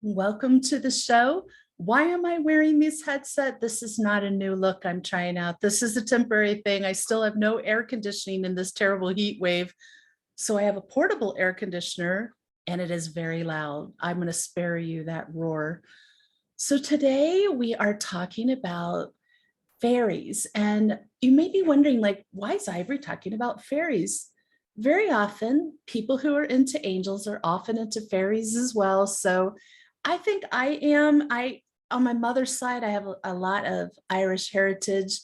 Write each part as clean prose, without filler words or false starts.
Welcome to the show. Why am I wearing this headset? This is not a new look I'm trying out. This is a temporary thing. I still have no air conditioning in this terrible heat wave. So I have a portable air conditioner and it is very loud. I'm going to spare you that roar. So today we are talking about fairies. And you may be wondering, like, why is Ivory talking about fairies? Very often, people who are into angels are often into fairies as well. So I think I am. On my mother's side, I have a lot of Irish heritage,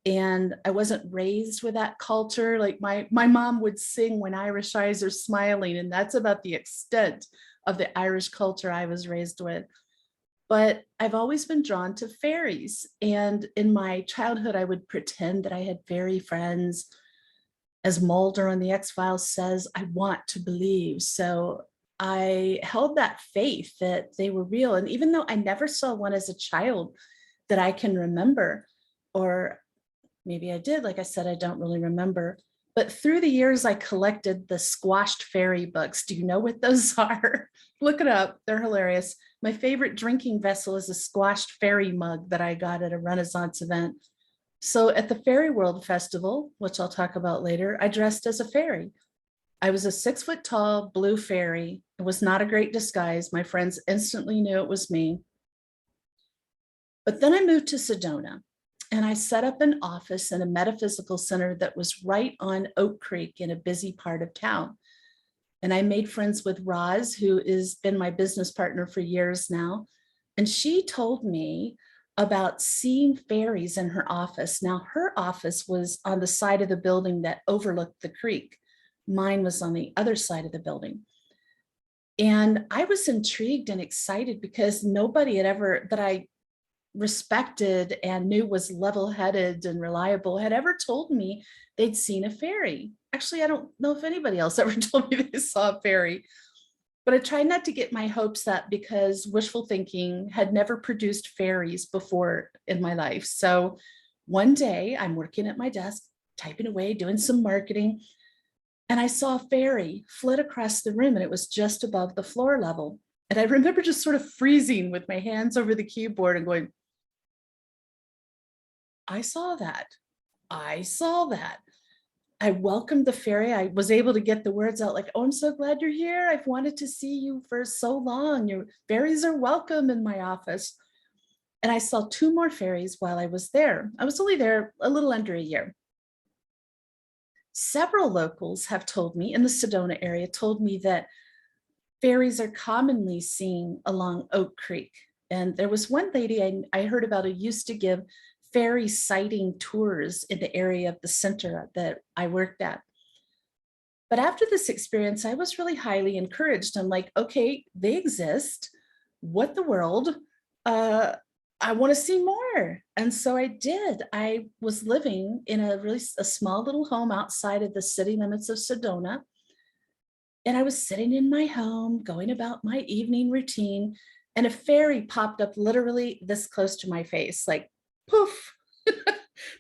and I wasn't raised with that culture. Like my mom would sing when Irish eyes are smiling, and that's about the extent of the Irish culture I was raised with. But I've always been drawn to fairies. And in my childhood, I would pretend that I had fairy friends. As Mulder on the X-Files says, I want to believe. So I held that faith that they were real. And even though I never saw one as a child that I can remember, or maybe I did, like I said, I don't really remember. But through the years, I collected the squashed fairy books. Do you know what those are? Look it up. They're hilarious. My favorite drinking vessel is a squashed fairy mug that I got at a Renaissance event. So at the Fairy World Festival, which I'll talk about later, I dressed as a fairy. I was a 6 foot tall blue fairy. It was not a great disguise. My friends instantly knew it was me. But then I moved to Sedona and I set up an office in a metaphysical center that was right on Oak Creek in a busy part of town. And I made friends with Roz, who has been my business partner for years now. And she told me about seeing fairies in her office. Now, her office was on the side of the building that overlooked the creek. Mine was on the other side of the building. And I was intrigued and excited because nobody had ever, that I respected and knew was level-headed and reliable, had ever told me they'd seen a fairy. Actually, I don't know if anybody else ever told me they saw a fairy. But I tried not to get my hopes up because wishful thinking had never produced fairies before in my life. So one day I'm working at my desk, typing away, doing some marketing, and I saw a fairy flit across the room and it was just above the floor level. And I remember just sort of freezing with my hands over the keyboard and going, I saw that. I saw that. I welcomed the fairy. I was able to get the words out like, oh, I'm so glad you're here. I've wanted to see you for so long. Your fairies are welcome in my office. And I saw two more fairies while I was there. I was only there a little under a year. Several locals have told me in the Sedona area, told me that fairies are commonly seen along Oak Creek. And there was one lady I heard about who used to give fairy sighting tours in the area of the center that I worked at. But after this experience, I was really highly encouraged. I'm like, okay, they exist. What the world? I want to see more. And so I did. I was living in a small little home outside of the city limits of Sedona. And I was sitting in my home, going about my evening routine, and a fairy popped up literally this close to my face, like poof,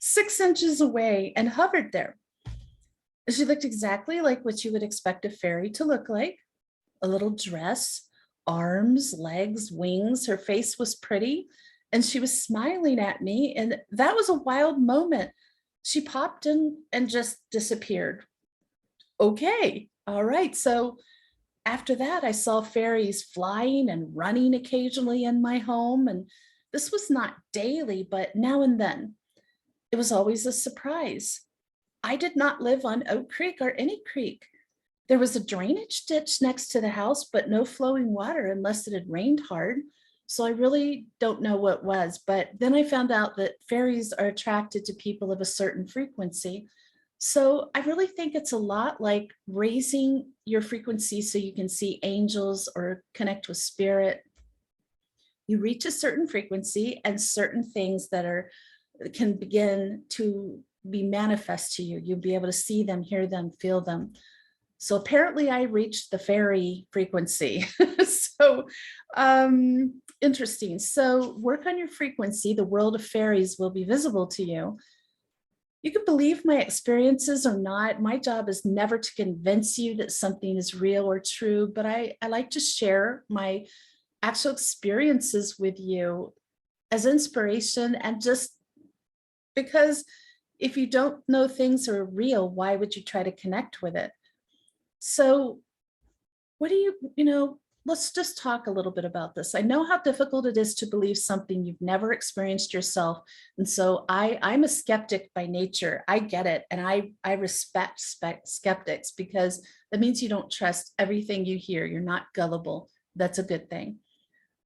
6 inches away, and hovered there. She looked exactly like what you would expect a fairy to look like. A little dress, arms, legs, wings. Her face was pretty, and she was smiling at me. And that was a wild moment. She popped in and just disappeared. Okay, all right. So after that, I saw fairies flying and running occasionally in my home. And this was not daily, but now and then. It was always a surprise. I did not live on Oak Creek or any creek. There was a drainage ditch next to the house, but no flowing water unless it had rained hard. So I really don't know what was. But then I found out that fairies are attracted to people of a certain frequency. So I really think it's a lot like raising your frequency so you can see angels or connect with spirit. You reach a certain frequency and certain things that can begin to be manifest to you. You'll be able to see them, hear them, feel them. So apparently I reached the fairy frequency. So interesting. So work on your frequency. The world of fairies will be visible to you. You can believe my experiences or not. My job is never to convince you that something is real or true, but I like to share my actual experiences with you as inspiration, and just because if you don't know things are real, why would you try to connect with it? So what do let's just talk a little bit about this. I know how difficult it is to believe something you've never experienced yourself. And so I'm a skeptic by nature. I get it. And I respect skeptics, because that means you don't trust everything you hear. You're not gullible. That's a good thing.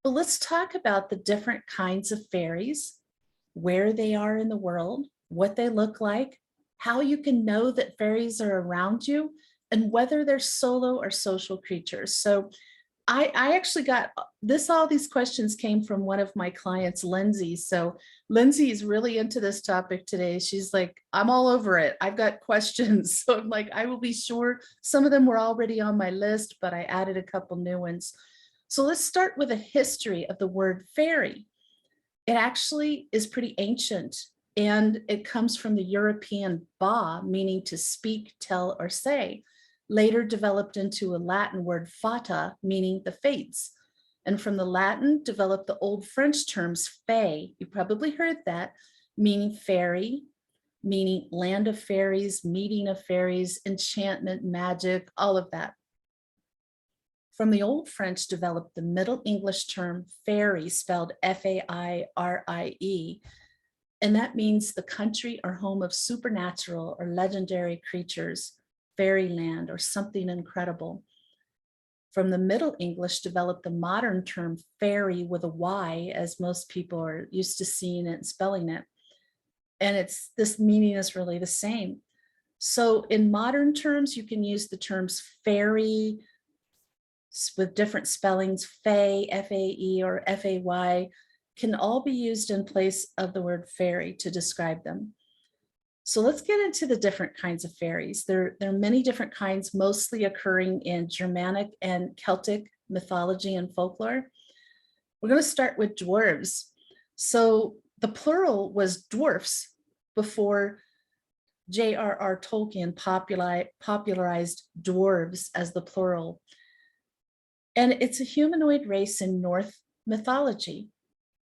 But let's talk about the different kinds of fairies, where they are in the world, what they look like, how you can know that fairies are around you, and whether they're solo or social creatures. So I actually got this, all these questions came from one of my clients, Lindsay. So Lindsay is really into this topic today. She's like, I'm all over it. I've got questions. So I'm like, I will be sure. Some of them were already on my list, but I added a couple new ones. So let's start with a history of the word fairy. It actually is pretty ancient, and it comes from the European ba, meaning to speak, tell, or say, later developed into a Latin word fata, meaning the fates. And from the Latin developed the old French terms fae, you probably heard that, meaning fairy, meaning land of fairies, meeting of fairies, enchantment, magic, all of that. From the Old French developed the Middle English term fairy, spelled F-A-I-R-I-E, and that means the country or home of supernatural or legendary creatures, fairyland, or something incredible. From the Middle English developed the modern term fairy with a Y, as most people are used to seeing it and spelling it. And this meaning is really the same. So in modern terms, you can use the terms fairy with different spellings, fae, F-A-E, or F-A-Y, can all be used in place of the word fairy to describe them. So let's get into the different kinds of fairies. There are many different kinds, mostly occurring in Germanic and Celtic mythology and folklore. We're going to start with dwarves. So the plural was dwarfs before J.R.R. Tolkien popularized dwarves as the plural. And it's a humanoid race in Norse mythology,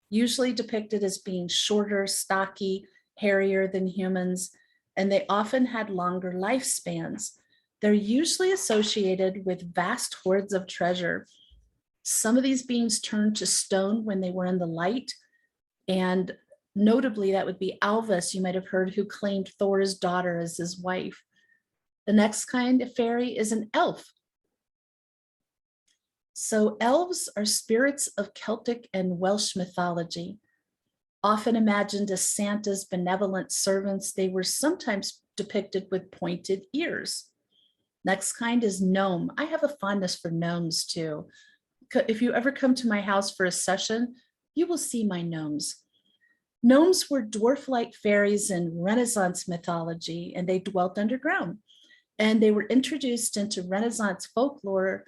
usually depicted as being shorter, stocky, hairier than humans, and they often had longer lifespans. They're usually associated with vast hoards of treasure. Some of these beings turned to stone when they were in the light, and notably that would be Alvis, you might have heard, who claimed Thor's daughter as his wife. The next kind of fairy is an elf. So elves are spirits of Celtic and Welsh mythology. Often imagined as Santa's benevolent servants, they were sometimes depicted with pointed ears. Next kind is gnome. I have a fondness for gnomes too. If you ever come to my house for a session, you will see my gnomes. Gnomes were dwarf-like fairies in Renaissance mythology, and they dwelt underground. And they were introduced into Renaissance folklore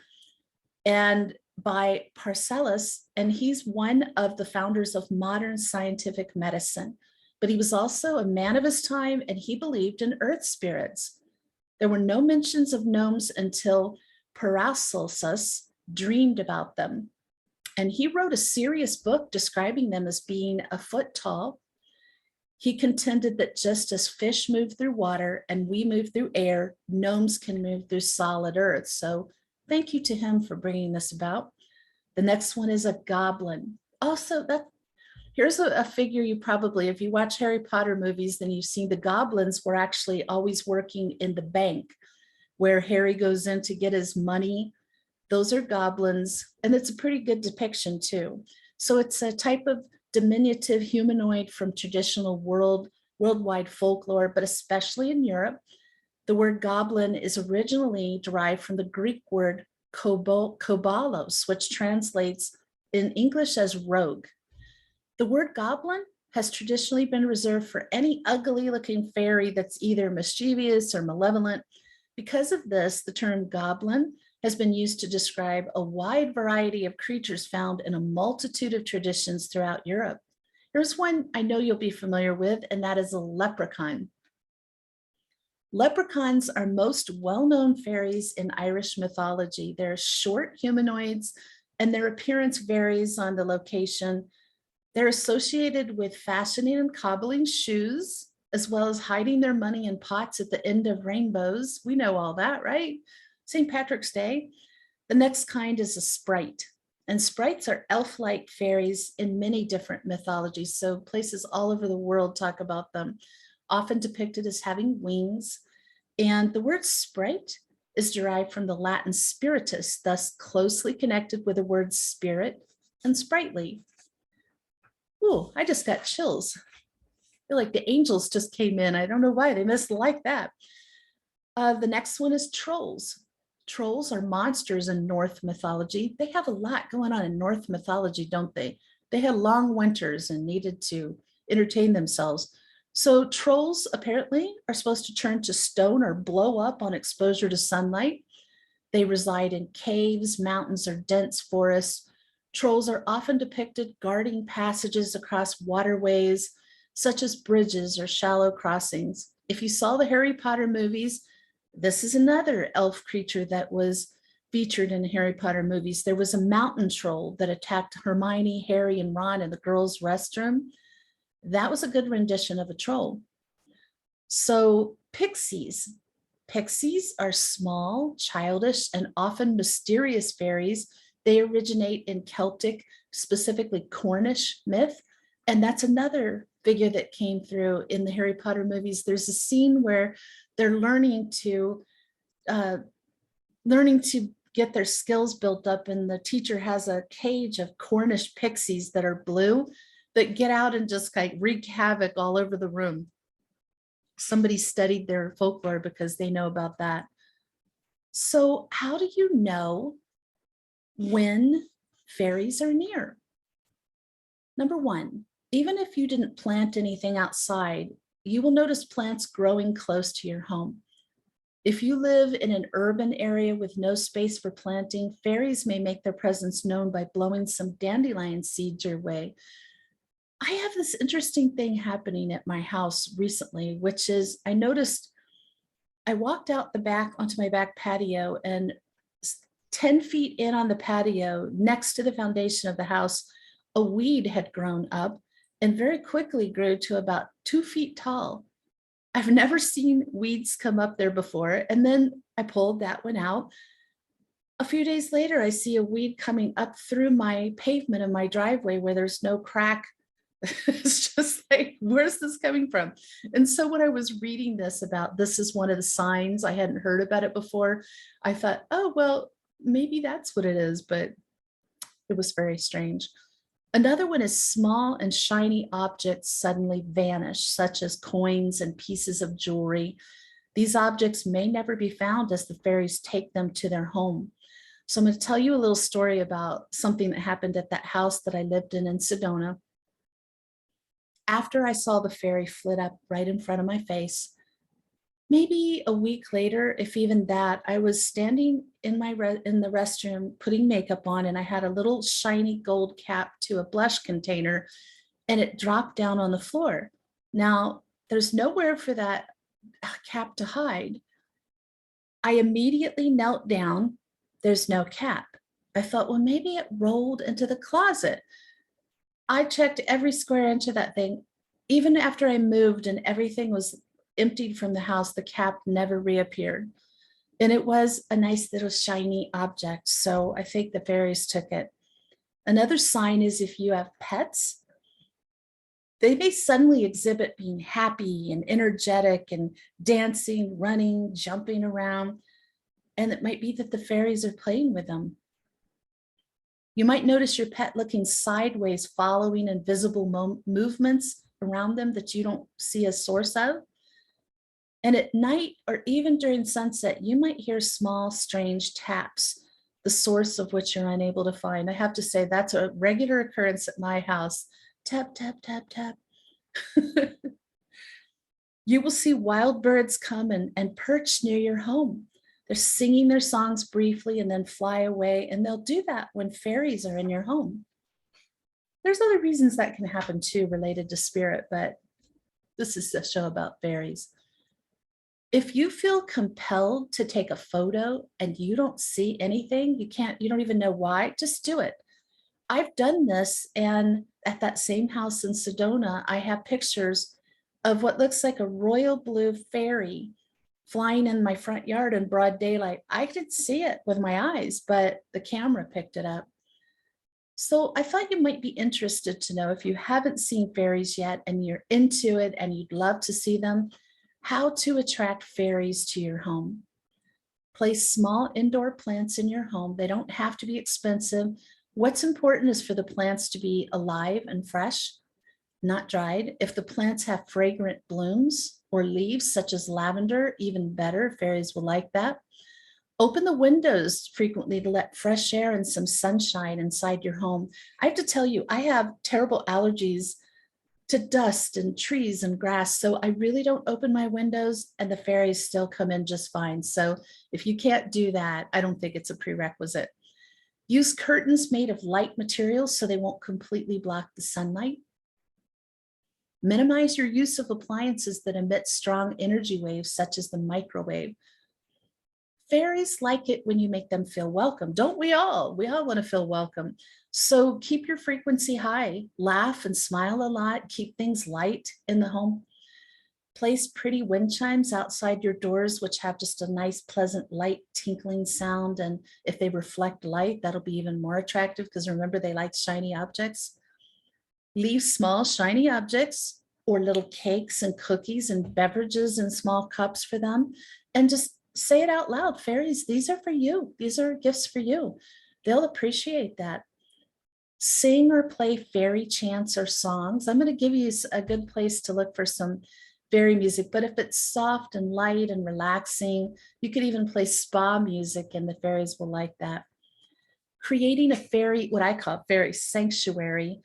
and by Paracelsus, and he's one of the founders of modern scientific medicine. But he was also a man of his time, and he believed in earth spirits. There were no mentions of gnomes until Paracelsus dreamed about them. And he wrote a serious book describing them as being a foot tall. He contended that just as fish move through water and we move through air, gnomes can move through solid earth. So thank you to him for bringing this about. The next one is a goblin. Also, here's a figure you probably, if you watch Harry Potter movies, then you've seen the goblins were actually always working in the bank where Harry goes in to get his money. Those are goblins, and it's a pretty good depiction too. So it's a type of diminutive humanoid from traditional worldwide folklore, but especially in Europe. The word goblin is originally derived from the Greek word kobalos, which translates in English as rogue. The word goblin has traditionally been reserved for any ugly-looking fairy that's either mischievous or malevolent. Because of this, the term goblin has been used to describe a wide variety of creatures found in a multitude of traditions throughout Europe. Here's one I know you'll be familiar with, and that is a leprechaun. Leprechauns are most well-known fairies in Irish mythology. They're short humanoids and their appearance varies on the location. They're associated with fashioning and cobbling shoes, as well as hiding their money in pots at the end of rainbows. We know all that, right? St. Patrick's Day. The next kind is a sprite. And sprites are elf-like fairies in many different mythologies. So places all over the world talk about them, often depicted as having wings. And the word sprite is derived from the Latin spiritus, thus closely connected with the word spirit and sprightly. Ooh, I just got chills. I feel like the angels just came in. I don't know why, they must like that. The next one is trolls. Trolls are monsters in Norse mythology. They have a lot going on in Norse mythology, don't they? They had long winters and needed to entertain themselves. So trolls apparently are supposed to turn to stone or blow up on exposure to sunlight. They reside in caves, mountains, or dense forests. Trolls are often depicted guarding passages across waterways, such as bridges or shallow crossings. If you saw the Harry Potter movies, this is another elf creature that was featured in Harry Potter movies. There was a mountain troll that attacked Hermione, Harry, and Ron in the girls' restroom. That was a good rendition of a troll. So pixies. Pixies are small, childish, and often mysterious fairies. They originate in Celtic, specifically Cornish myth. And that's another figure that came through in the Harry Potter movies. There's a scene where they're learning to get their skills built up, and the teacher has a cage of Cornish pixies that are blue that get out and just like wreak havoc all over the room. Somebody studied their folklore because they know about that. So how do you know when fairies are near? Number one, even if you didn't plant anything outside, you will notice plants growing close to your home. If you live in an urban area with no space for planting, fairies may make their presence known by blowing some dandelion seeds your way. I have this interesting thing happening at my house recently, which is I noticed I walked out the back onto my back patio, and 10 feet in on the patio next to the foundation of the house, a weed had grown up and very quickly grew to about 2 feet tall. I've never seen weeds come up there before. And then I pulled that one out. A few days later, I see a weed coming up through my pavement in my driveway where there's no crack. It's just like, where's this coming from? And so when I was reading this about this is one of the signs, I hadn't heard about it before, I thought, oh, well, maybe that's what it is, but it was very strange. Another one is small and shiny objects suddenly vanish, such as coins and pieces of jewelry. These objects may never be found as the fairies take them to their home. So I'm going to tell you a little story about something that happened at that house that I lived in Sedona. After I saw the fairy flit up right in front of my face, maybe a week later, if even that, I was standing in the restroom putting makeup on, and I had a little shiny gold cap to a blush container, and it dropped down on the floor. Now, there's nowhere for that cap to hide. I immediately knelt down. There's no cap. I thought, well, maybe it rolled into the closet. I checked every square inch of that thing. Even after I moved and everything was emptied from the house, the cap never reappeared. And it was a nice little shiny object. So I think the fairies took it. Another sign is if you have pets, they may suddenly exhibit being happy and energetic and dancing, running, jumping around. And it might be that the fairies are playing with them. You might notice your pet looking sideways, following invisible movements around them that you don't see a source of. And at night, or even during sunset, you might hear small, strange taps, the source of which you're unable to find. I have to say that's a regular occurrence at my house. Tap, tap, tap, tap. You will see wild birds come and perch near your home. They're singing their songs briefly and then fly away, and they'll do that when fairies are in your home. There's other reasons that can happen too, related to spirit, but this is a show about fairies. If you feel compelled to take a photo and you don't see anything, you don't even know why, just do it. I've done this, and at that same house in Sedona, I have pictures of what looks like a royal blue fairy flying in my front yard in broad daylight. I could see it with my eyes, but the camera picked it up. So I thought you might be interested to know, if you haven't seen fairies yet and you're into it and you'd love to see them, how to attract fairies to your home. Place small indoor plants in your home. They don't have to be expensive. What's important is for the plants to be alive and fresh, not dried. If the plants have fragrant blooms or leaves, such as lavender, even better, fairies will like that. Open the windows frequently to let fresh air and some sunshine inside your home. I have to tell you, I have terrible allergies to dust and trees and grass, so I really don't open my windows, and the fairies still come in just fine. So if you can't do that, I don't think it's a prerequisite. Use curtains made of light materials so they won't completely block the sunlight. Minimize your use of appliances that emit strong energy waves, such as the microwave. Fairies like it when you make them feel welcome. Don't we all? We all want to feel welcome. So keep your frequency high, laugh and smile a lot, keep things light in the home. Place pretty wind chimes outside your doors, which have just a nice, pleasant, light tinkling sound. And if they reflect light, that'll be even more attractive, because remember, they like shiny objects. Leave small, shiny objects or little cakes and cookies and beverages in small cups for them. And just say it out loud. Fairies, these are for you. These are gifts for you. They'll appreciate that. Sing or play fairy chants or songs. I'm going to give you a good place to look for some fairy music, but if it's soft and light and relaxing, you could even play spa music and the fairies will like that. Creating a fairy, what I call fairy sanctuary,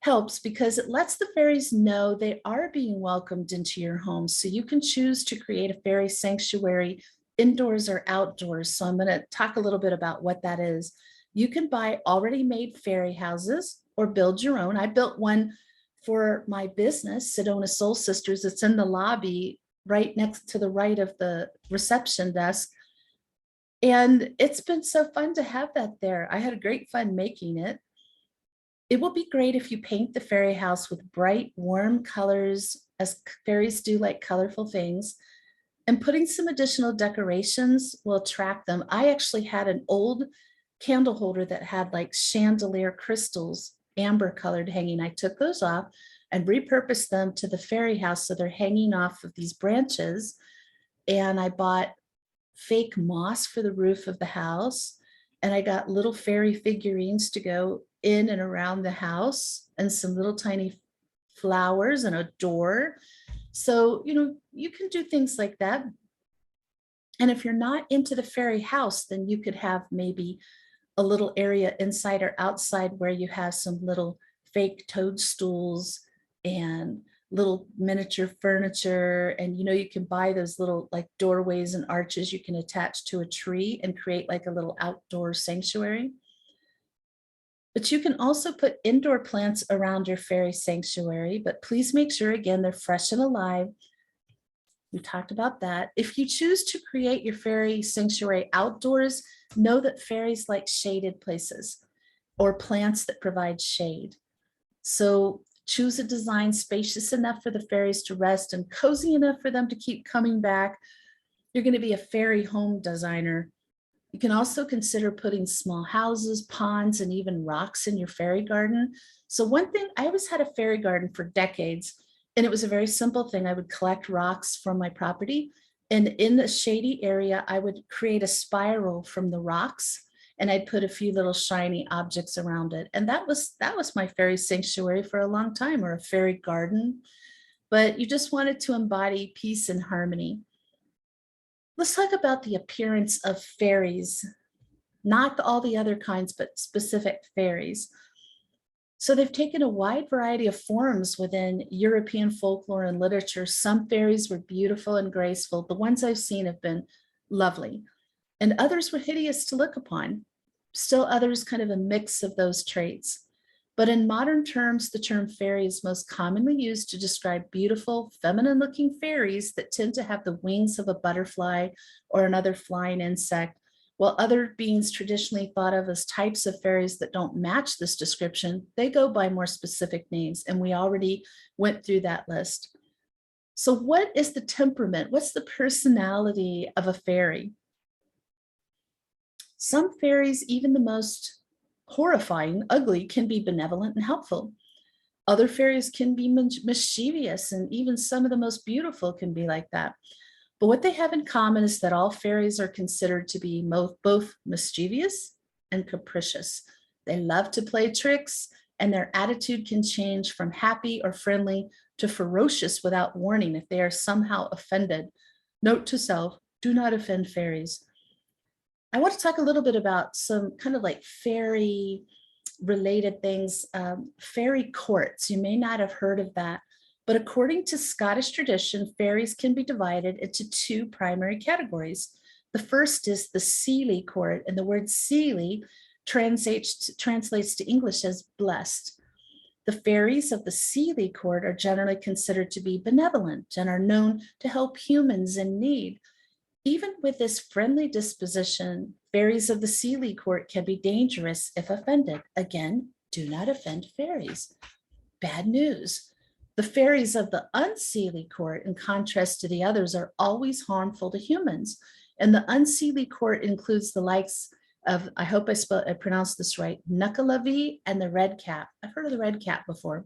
helps because it lets the fairies know they are being welcomed into your home. So you can choose to create a fairy sanctuary indoors or outdoors. So I'm going to talk a little bit about what that is. You can buy already made fairy houses or build your own. I built one for my business, Sedona Soul Sisters. It's in the lobby right next to the right of the reception desk. And it's been so fun to have that there. I had a great fun making it. It will be great if you paint the fairy house with bright, warm colors, as fairies do like colorful things. And putting some additional decorations will attract them. I actually had an old candle holder that had like chandelier crystals, amber colored, hanging. I took those off and repurposed them to the fairy house. So they're hanging off of these branches. And I bought fake moss for the roof of the house. And I got little fairy figurines to go in and around the house, and some little tiny flowers and a door. So, you can do things like that. And if you're not into the fairy house, then you could have maybe a little area inside or outside where you have some little fake toadstools and little miniature furniture. And you can buy those little like doorways and arches you can attach to a tree and create like a little outdoor sanctuary. But you can also put indoor plants around your fairy sanctuary, but please make sure, again, they're fresh and alive. We talked about that. If you choose to create your fairy sanctuary outdoors, know that fairies like shaded places or plants that provide shade. So choose a design spacious enough for the fairies to rest and cozy enough for them to keep coming back. You're going to be a fairy home designer. You can also consider putting small houses, ponds, and even rocks in your fairy garden. So one thing, I always had a fairy garden for decades, and it was a very simple thing. I would collect rocks from my property, and in the shady area, I would create a spiral from the rocks, and I'd put a few little shiny objects around it. And that was my fairy sanctuary for a long time, or a fairy garden. But you just wanted to embody peace and harmony. Let's talk about the appearance of fairies, not all the other kinds, but specific fairies. So they've taken a wide variety of forms within European folklore and literature. Some fairies were beautiful and graceful. The ones I've seen have been lovely, and others were hideous to look upon. Still others kind of a mix of those traits. But in modern terms, the term fairy is most commonly used to describe beautiful, feminine-looking fairies that tend to have the wings of a butterfly or another flying insect, while other beings traditionally thought of as types of fairies that don't match this description, they go by more specific names, and we already went through that list. So what is the temperament? What's the personality of a fairy? Some fairies, even the most horrifying, ugly, can be benevolent and helpful. Other fairies can be mischievous, and even some of the most beautiful can be like that. But what they have in common is that all fairies are considered to be both mischievous and capricious. They love to play tricks, and their attitude can change from happy or friendly to ferocious without warning if they are somehow offended. Note to self, do not offend fairies. I want to talk a little bit about some kind of like fairy related things. Fairy courts, you may not have heard of that, but according to Scottish tradition, fairies can be divided into two primary categories. The first is the Seelie court, and the word Seelie translates to English as blessed. The fairies of the Seelie court are generally considered to be benevolent and are known to help humans in need. Even with this friendly disposition, fairies of the Seelie court can be dangerous if offended. Again, do not offend fairies. Bad news. The fairies of the unseelie court, in contrast to the others, are always harmful to humans. And the unseelie court includes the likes of, I hope I pronounced this right, Nuckalavi and the red cap. I've heard of the red cap before.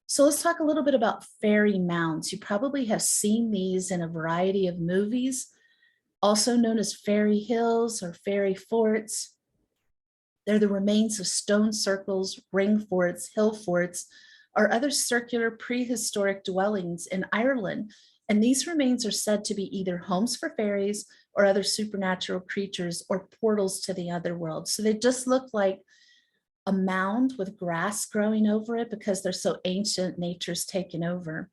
So let's talk a little bit about fairy mounds. You probably have seen these in a variety of movies, also known as fairy hills or fairy forts. They're the remains of stone circles, ring forts, hill forts, or other circular prehistoric dwellings in Ireland. And these remains are said to be either homes for fairies or other supernatural creatures or portals to the other world. So they just look like a mound with grass growing over it because they're so ancient, nature's taken over.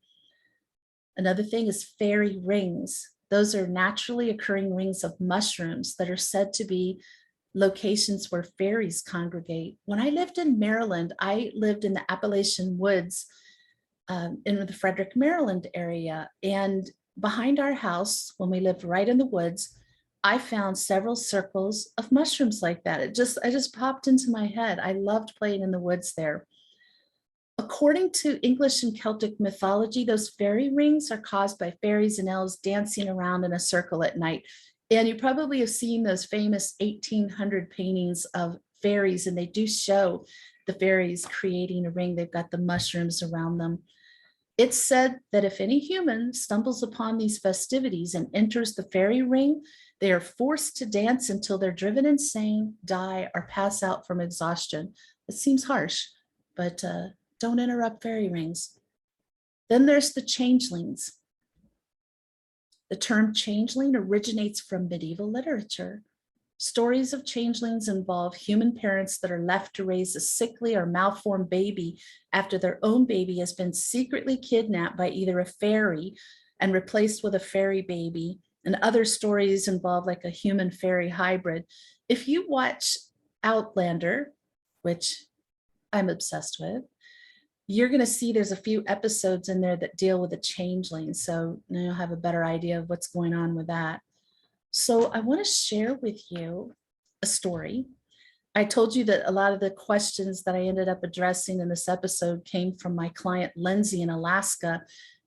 Another thing is fairy rings. Those are naturally occurring rings of mushrooms that are said to be locations where fairies congregate. When I lived in Maryland, I lived in the Appalachian Woods in the Frederick, Maryland area. And behind our house, when we lived right in the woods, I found several circles of mushrooms like that. I just popped into my head. I loved playing in the woods there. According to English and Celtic mythology, those fairy rings are caused by fairies and elves dancing around in a circle at night. And you probably have seen those famous 1800 paintings of fairies, and they do show the fairies creating a ring. They've got the mushrooms around them. It's said that if any human stumbles upon these festivities and enters the fairy ring, they are forced to dance until they're driven insane, die, or pass out from exhaustion. It seems harsh, but don't interrupt fairy rings. Then there's the changelings. The term changeling originates from medieval literature. Stories of changelings involve human parents that are left to raise a sickly or malformed baby after their own baby has been secretly kidnapped by either a fairy and replaced with a fairy baby. And other stories involve like a human fairy hybrid. If you watch Outlander, which I'm obsessed with, you're going to see there's a few episodes in there that deal with the changeling. So you'll have a better idea of what's going on with that. So I want to share with you a story. I told you that a lot of the questions that I ended up addressing in this episode came from my client, Lindsay, in Alaska.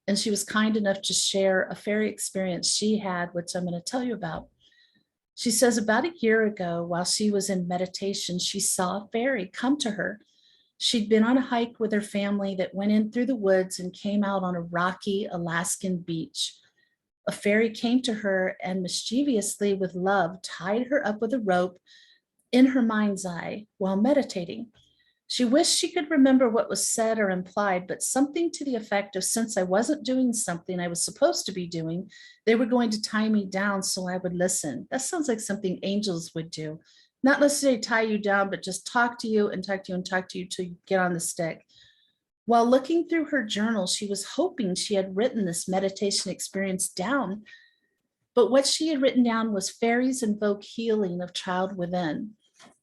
And she was kind enough to share a fairy experience she had, which I'm going to tell you about. She says about a year ago, while she was in meditation, she saw a fairy come to her. She'd been on a hike with her family that went in through the woods and came out on a rocky Alaskan beach. A fairy came to her and mischievously, with love, tied her up with a rope in her mind's eye while meditating. She wished she could remember what was said or implied, but something to the effect of, since I wasn't doing something I was supposed to be doing, they were going to tie me down so I would listen. That sounds like something angels would do. Not necessarily tie you down, but just talk to you and talk to you and talk to you till you get on the stick. While looking through her journal, she was hoping she had written this meditation experience down, but what she had written down was fairies invoke healing of child within.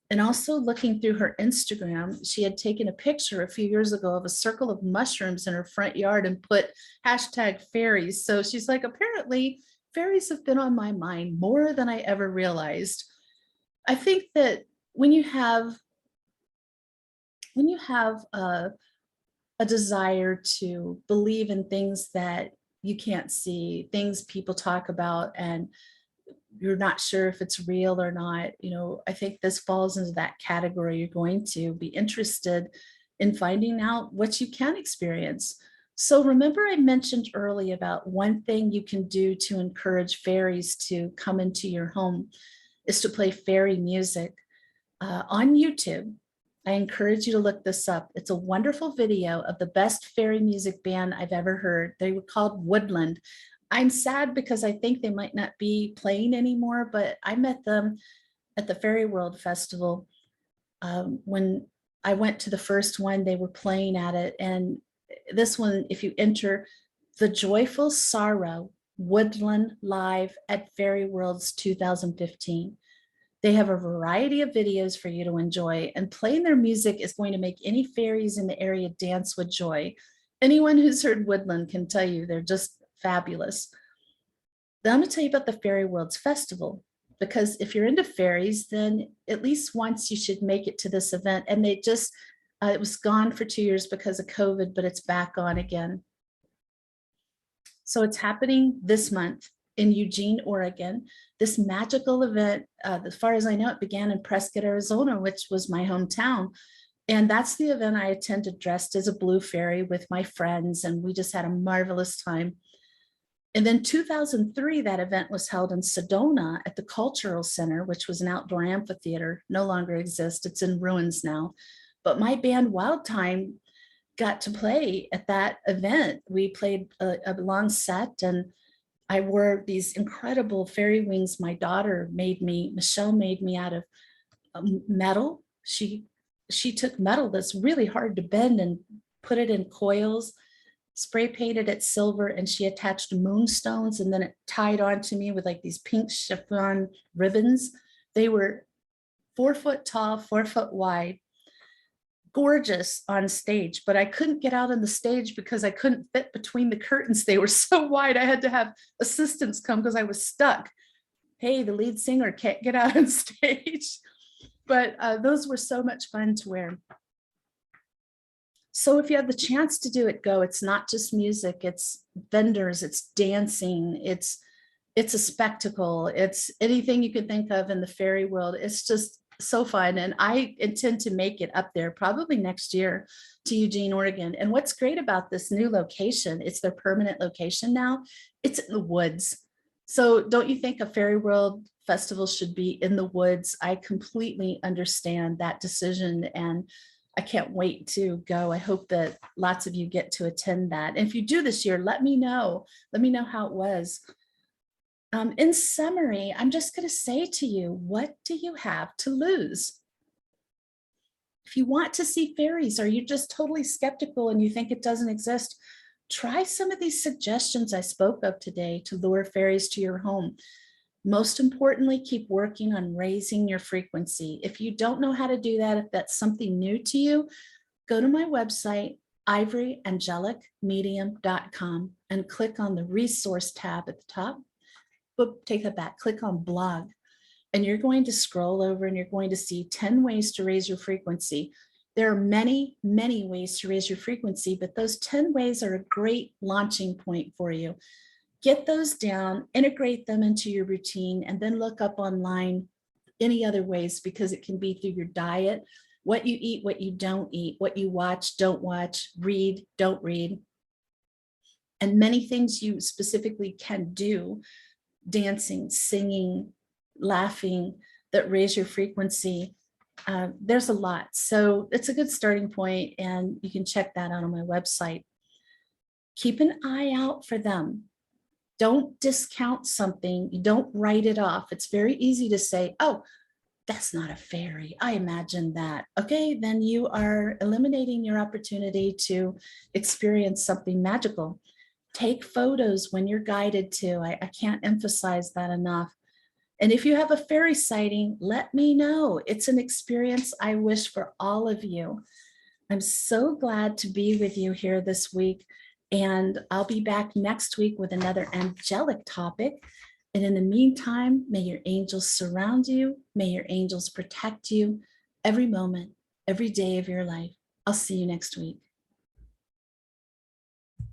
And also looking through her Instagram, she had taken a picture a few years ago of a circle of mushrooms in her front yard and put hashtag fairies. So she's like, apparently fairies have been on my mind more than I ever realized. I think that when you have a desire to believe in things that you can't see, things people talk about, and you're not sure if it's real or not, I think this falls into that category. You're going to be interested in finding out what you can experience. So remember I mentioned early about one thing you can do to encourage fairies to come into your home is to play fairy music on YouTube. I encourage you to look this up. It's a wonderful video of the best fairy music band I've ever heard. They were called Woodland. I'm sad because I think they might not be playing anymore, but I met them at the Fairy World Festival. When I went to the first one, they were playing at it. And this one, if you enter The Joyful Sorrow Woodland Live at Fairy Worlds 2015, they have a variety of videos for you to enjoy, and playing their music is going to make any fairies in the area dance with joy. Anyone who's heard Woodland can tell you they're just fabulous. Then I'm going to tell you about the Fairy Worlds Festival, because if you're into fairies, then at least once you should make it to this event. And they just, it was gone for 2 years because of COVID, but it's back on again. So it's happening this month in Eugene, Oregon. This magical event, as far as I know, it began in Prescott, Arizona, which was my hometown. And that's the event I attended dressed as a blue fairy with my friends, and we just had a marvelous time. And then 2003, that event was held in Sedona at the Cultural Center, which was an outdoor amphitheater, no longer exists. It's in ruins now. But my band Wild Time got to play at that event. We played a long set, and I wore these incredible fairy wings my daughter made me, Michelle made me, out of metal. She took metal that's really hard to bend and put it in coils, spray painted it silver, and she attached moonstones, and then it tied onto me with like these pink chiffon ribbons. They were 4 foot tall, 4 foot wide, gorgeous on stage, but I couldn't get out on the stage because I couldn't fit between the curtains. They were so wide. I had to have assistants come because I was stuck. Hey, the lead singer can't get out on stage. But those were so much fun to wear. So if you have the chance to do it, go. It's not just music, it's vendors, it's dancing, it's a spectacle, it's anything you can think of in the fairy world. It's just so fun. And I intend to make it up there probably next year to Eugene, Oregon. And what's great about this new location, it's their permanent location now, it's in the woods. So don't you think a Fairy World Festival should be in the woods? I completely understand that decision, and I can't wait to go. I hope that lots of you get to attend that. And if you do this year, let me know. Let me know how it was. In summary, I'm just going to say to you, what do you have to lose? If you want to see fairies, or you're just totally skeptical and you think it doesn't exist, try some of these suggestions I spoke of today to lure fairies to your home. Most importantly, keep working on raising your frequency. If you don't know how to do that, if that's something new to you, go to my website, ivoryangelicmedium.com, and click on the resource tab at the top. But take that back, click on blog, and you're going to scroll over and you're going to see 10 ways to raise your frequency. There are many, many ways to raise your frequency, but those 10 ways are a great launching point for you. Get those down, integrate them into your routine, and then look up online any other ways, because it can be through your diet, what you eat, what you don't eat, what you watch, don't watch, read, don't read, and many things you specifically can do, dancing, singing, laughing, that raise your frequency. There's a lot. So it's a good starting point, and you can check that out on my website. Keep an eye out for them. Don't discount something. You don't write it off. It's very easy to say, oh, that's not a fairy. I imagined that. Okay, then you are eliminating your opportunity to experience something magical. Take photos when you're guided to. I can't emphasize that enough. And if you have a fairy sighting, let me know. It's an experience I wish for all of you. I'm so glad to be with you here this week. And I'll be back next week with another angelic topic. And in the meantime, may your angels surround you. May your angels protect you every moment, every day of your life. I'll see you next week.